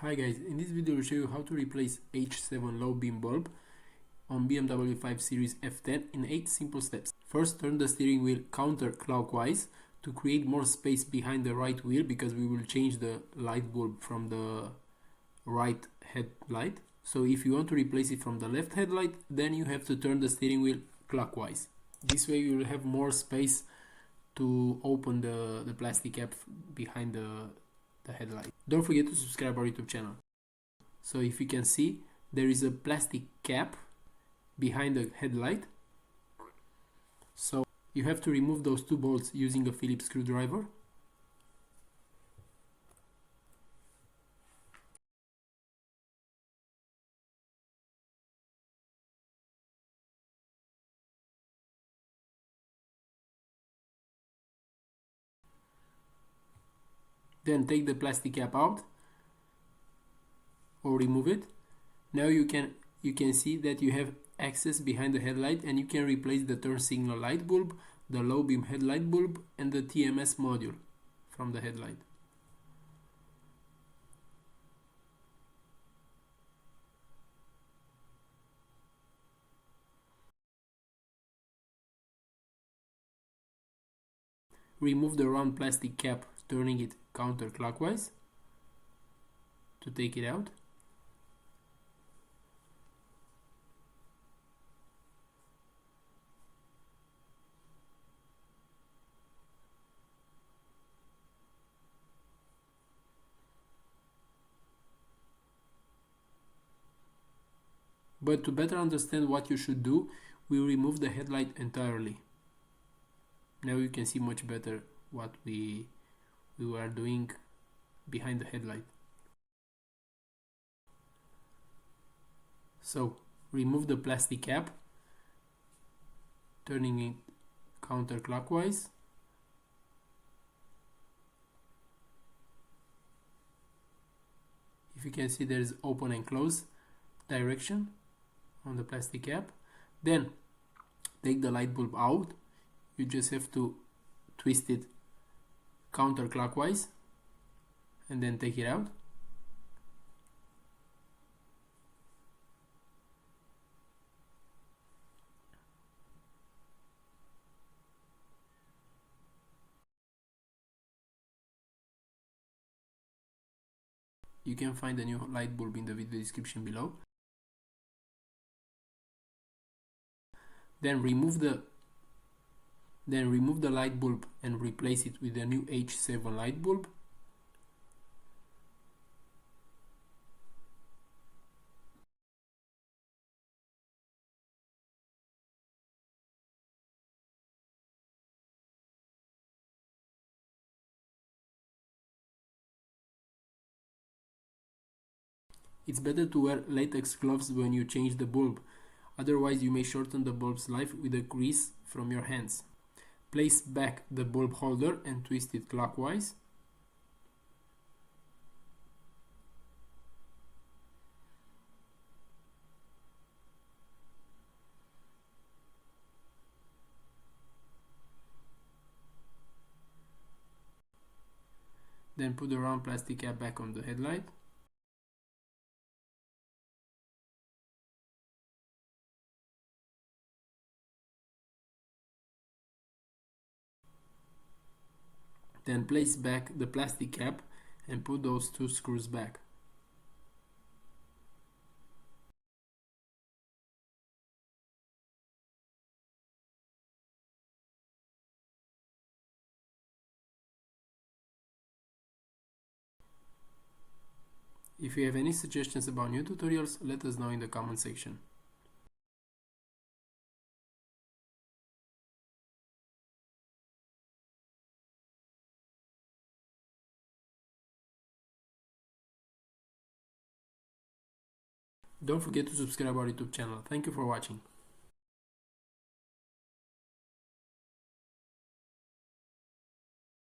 Hi guys, in this video I'll show you how to replace H7 low beam bulb on BMW 5 Series F10 in 8 simple steps. First, turn the steering wheel counterclockwise to create more space behind the right wheel, because we will change the light bulb from the right headlight. So if you want to replace it from the left headlight, then you have to turn the steering wheel clockwise. This way you will have more space to open the plastic cap behind the headlight. Don't forget to subscribe our YouTube channel. So if you can see, there is a plastic cap behind the headlight. So you have to remove those two bolts using a Phillips screwdriver. Then take the plastic cap out or remove it. Now you can see that you have access behind the headlight, and you can replace the turn signal light bulb, the low beam headlight bulb, and the TMS module from the headlight. Remove the round plastic cap, turning it counterclockwise to take it out. But to better understand what you should do, we remove the headlight entirely. Now you can see much better what we were doing behind the headlight. So remove the plastic cap, turning it counterclockwise. If you can see, there is open and close direction on the plastic cap. Then take the light bulb out. You just have to twist it counterclockwise and then take it out. You can find the new light bulb in the video description below. Then remove the light bulb and replace it with the new H7 light bulb. It's better to wear latex gloves when you change the bulb, otherwise you may shorten the bulb's life with a grease from your hands. Place back the bulb holder and twist it clockwise. Then put the round plastic cap back on the headlight. Then place back the plastic cap and put those two screws back. If you have any suggestions about new tutorials, let us know in the comment section. Don't forget to subscribe our YouTube channel. Thank you for watching.